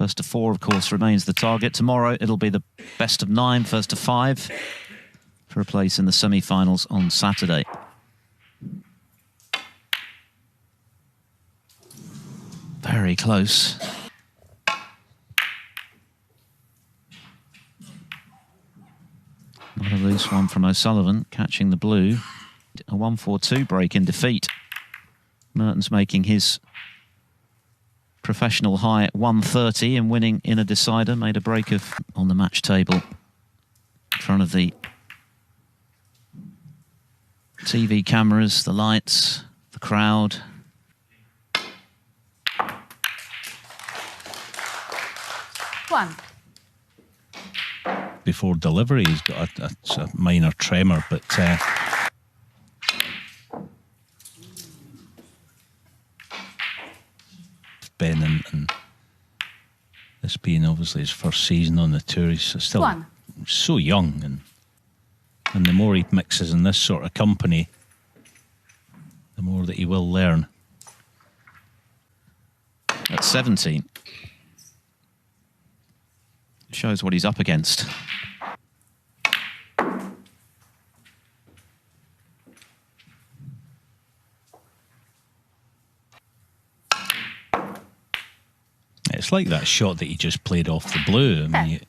First to 4, of course, remains the target. Tomorrow, it'll be the best of 9, first to 5, for a place in the semi-finals on Saturday. Very close. Not a loose one from O'Sullivan, catching the blue. A 1-4-2 break in defeat. Mertens making his professional high at 130 and winning in a decider. Made a break of on the match table in front of the TV cameras, the lights, the crowd. Before delivery, he's got a minor tremor, but Ben and this being obviously his first season on the tour, he's still so young, and the more he mixes in this sort of company, the more that he will learn. At 17. Shows what he's up against. It's like that shot that he just played off the blue. I mean,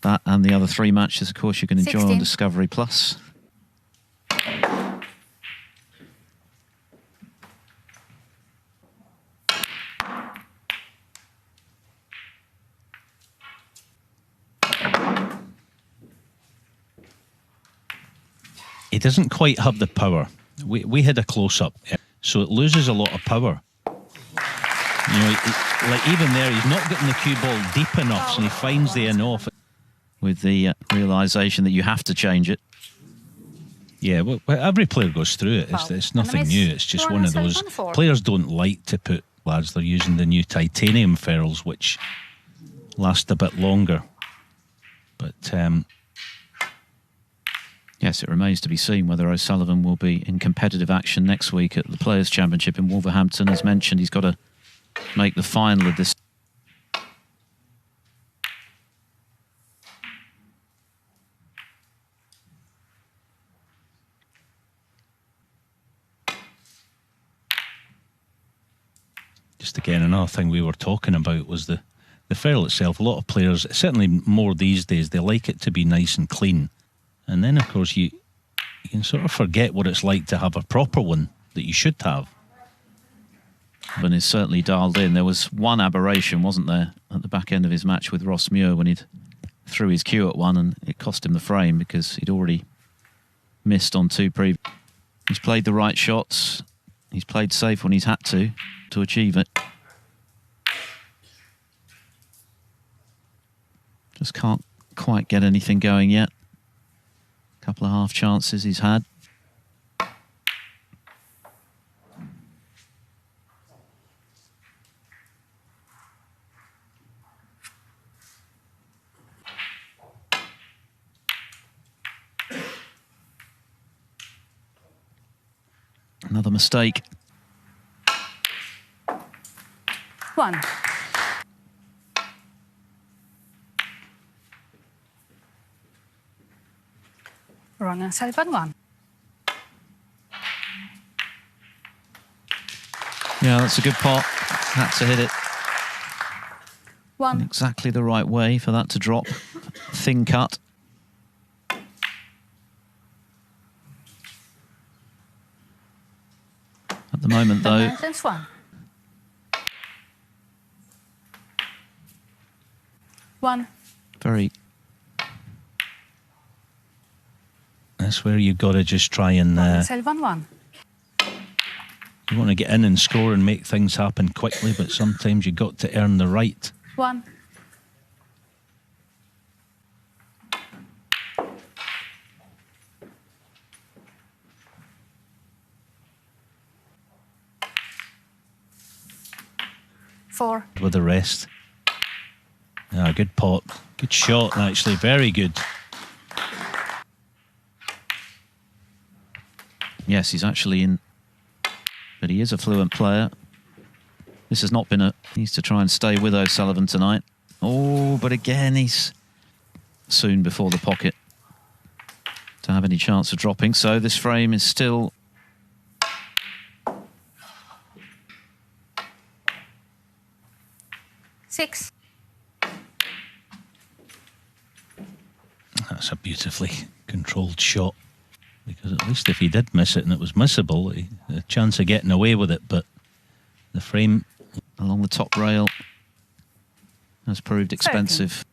that and the other 3 matches, of course, you can enjoy 16 on Discovery Plus. He doesn't quite have the power. We had a close-up, so it loses a lot of power. You know, like even there, he's not getting the cue ball deep enough, so he finds the in-off. With the realisation that you have to change it. Yeah, well, every player goes through it. It's nothing new. It's just one of those. Players don't like to put lads. They're using the new titanium ferrules, which last a bit longer. But yes, it remains to be seen whether O'Sullivan will be in competitive action next week at the Players' Championship in Wolverhampton. As mentioned, he's got to make the final of this. Just again, another thing we were talking about was the ferrule itself. A lot of players, certainly more these days, they like it to be nice and clean. And then, of course, you can sort of forget what it's like to have a proper one that you should have. And is certainly dialed in. There was one aberration, wasn't there, at the back end of his match with Ross Muir when he threw his cue at one, and it cost him the frame because he'd already missed on 2 previous. He's played the right shots. He's played safe when he's had to achieve it. Just can't quite get anything going yet. Couple of half chances he's had. Another mistake. 1. Ronnie O'Sullivan 1. Yeah, that's a good pot. Had to hit it 1. in exactly the right way for that to drop. Thin cut. At the moment, though, Ben Mertens 1. 1. very. That's where you've got to just try and. O'Sullivan 1. You want to get in and score and make things happen quickly, but sometimes you've got to earn the right. 1. Four. With the rest. Ah, good pot. Good shot, actually. Very good. Yes, he's actually in but he is a fluent player. This has not been a... He needs to try and stay with O'Sullivan tonight. Oh, but again, he's soon before the pocket to have any chance of dropping. So this frame is still... Six. That's a beautifully controlled shot. Because at least if he did miss it and it was missable, a chance of getting away with it, but the frame... along the top rail has proved expensive.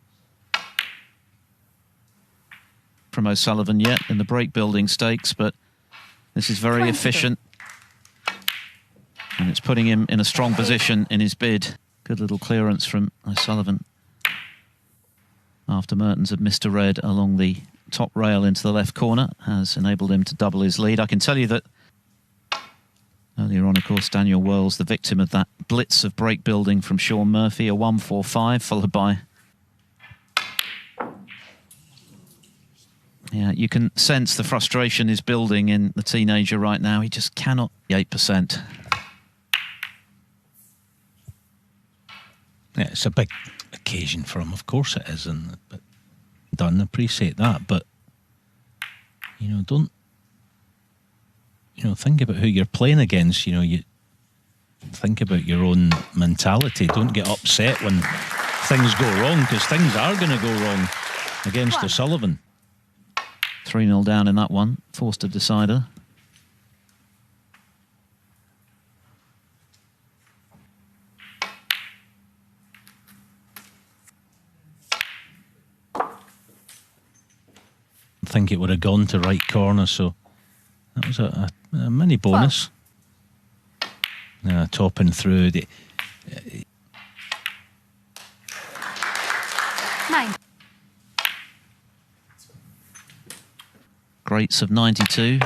From O'Sullivan yet in the break building stakes, but this is very efficient. And it's putting him in a strong position in his bid. Good little clearance from O'Sullivan after Mertens had missed a red along the top rail into the left corner, has enabled him to double his lead. I can tell you that earlier on, of course, Daniel Worrell's the victim of that blitz of break building from Sean Murphy, a 1-4-5, followed by... Yeah, you can sense the frustration is building in the teenager right now. He just cannot... 8%. Yeah, it's a big occasion for him, of course it is, and but done, appreciate that, but you know, don't, you know, think about who you're playing against. You know, you think about your own mentality. Don't get upset when things go wrong, because things are going to go wrong against O'Sullivan. 3-0 down in that one, forced a decider. I think it would have gone to right corner, so that was a mini bonus. Topping through the 9. Greats of 92.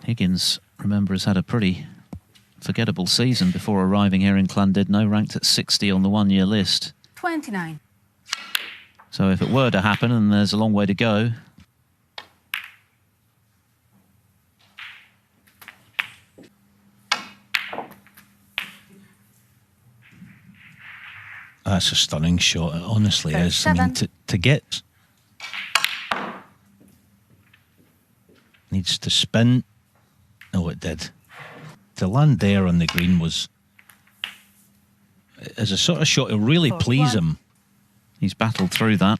Higgins, remember, has had a pretty forgettable season before arriving here in Llandudno, ranked at 60 on the one-year list. 29. So if it were to happen, and there's a long way to go, that's a stunning shot, it honestly is. I mean, to get... Needs to spin. No, it did. To land there on the green was... As a sort of shot, it'll really please him. He's battled through that.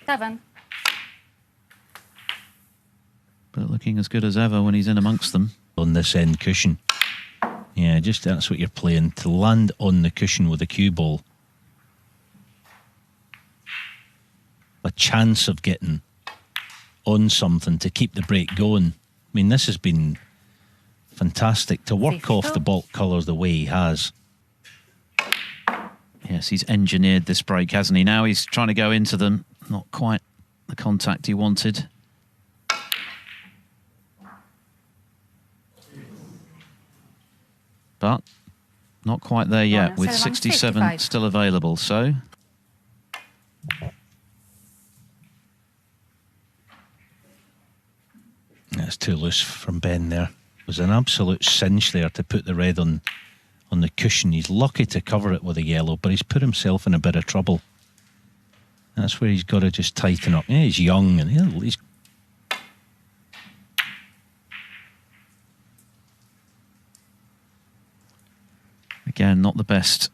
7. But looking as good as ever when he's in amongst them. On this end cushion. Yeah, just that's what you're playing. To land on the cushion with a cue ball. A chance of getting on something to keep the break going. I mean, this has been fantastic. To work off the baulk colours the way he has. Yes, he's engineered this break, hasn't he? Now he's trying to go into them. Not quite the contact he wanted. But not quite there yet, with 67 still available, so... That's too loose from Ben there. It was an absolute cinch there to put the red on the cushion. He's lucky to cover it with a yellow, but he's put himself in a bit of trouble. That's where he's got to just tighten up. Yeah, he's young and he's... Again, not the best.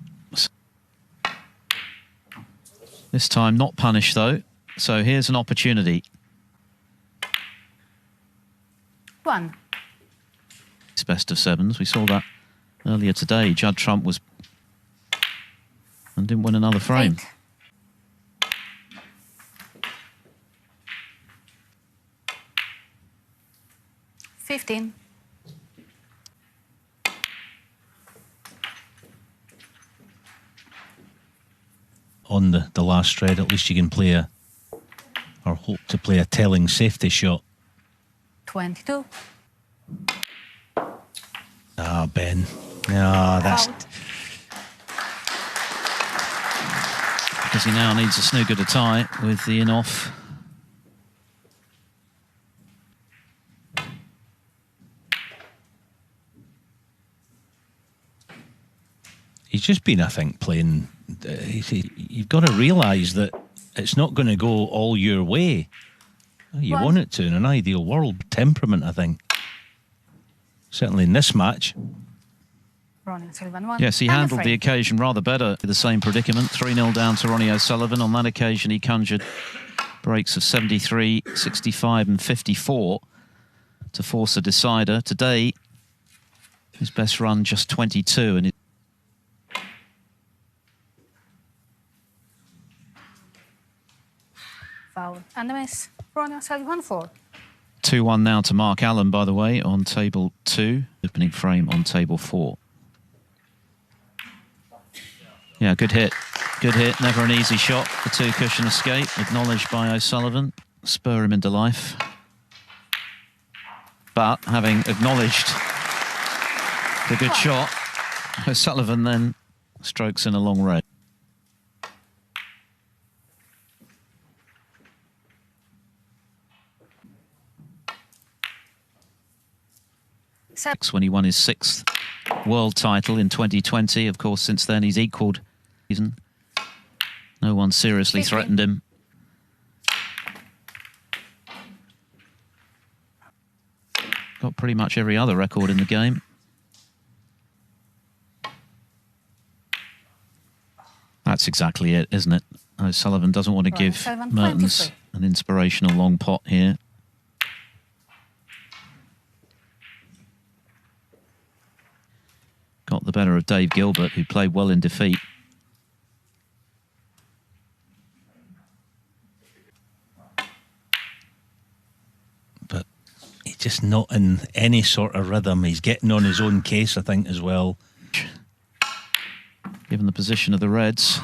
This time not punished though. So here's an opportunity. 1. It's best of sevens. We saw that earlier today. Judd Trump was... and didn't win another frame. 8. 15. On the last red, at least you can play a... or hope to play a telling safety shot. 22. Ah, Ben. Ah, that's... Out. Because he now needs a snooker to tie with the in-off. he's just been, I think, playing. You've got to realise that it's not going to go all your way. You want it to in an ideal world. Temperament, I think. Certainly in this match. Ronnie O'Sullivan 1. Yes, he handled the occasion rather better. The same predicament, 3-0 down to Ronnie O'Sullivan. On that occasion, he conjured breaks of 73, 65 and 54 to force a decider. Today, his best run just 22. And Foul and a miss. Ronnie O'Sullivan 4. 2-1 now to Mark Allen, by the way, on table 2. Opening frame on table 4. Yeah, good hit. Good hit. Never an easy shot. The two-cushion escape, acknowledged by O'Sullivan. Spur him into life. But having acknowledged the good shot, O'Sullivan then strokes in a long red. When he won his 6th world title in 2020. Of course, since then he's equalled season. No one seriously threatened him. Got pretty much every other record in the game. That's exactly it, isn't it? O'Sullivan doesn't want to give Mertens an inspirational long pot here. Got the better of Dave Gilbert, who played well in defeat. But he's just not in any sort of rhythm. He's getting on his own case, I think, as well. Given the position of the Reds.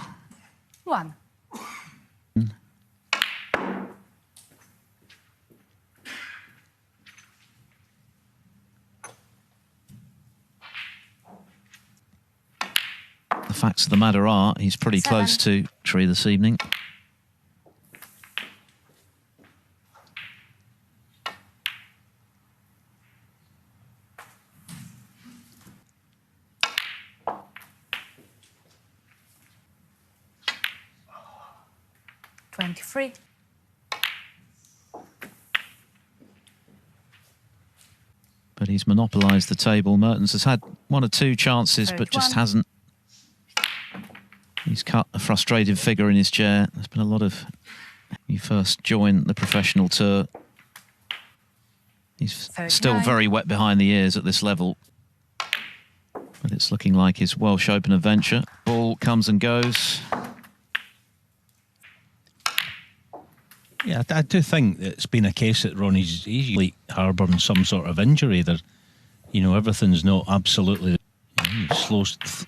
1. The facts of the matter are, he's pretty close to tree this evening. $23. But he's monopolised the table. Mertens has had 1 or 2 chances, but just hasn't. He's cut a frustrated figure in his chair. There's been a lot of... He first joined the professional tour. He's still very wet behind the ears at this level. But it's looking like his Welsh Open adventure. Ball comes and goes. Yeah, I do think it's been a case that Ronnie's usually harbouring some sort of injury. That, you know, everything's not absolutely...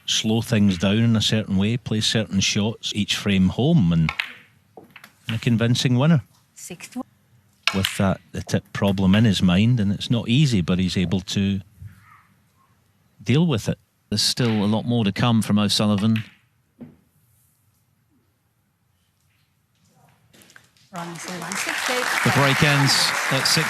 Slow things down in a certain way, play certain shots, each frame home, and a convincing winner. 61. With that, the tip problem in his mind, and it's not easy, but he's able to deal with it. There's still a lot more to come from O'Sullivan. Ronnie O'Sullivan 68. The break ends at 6.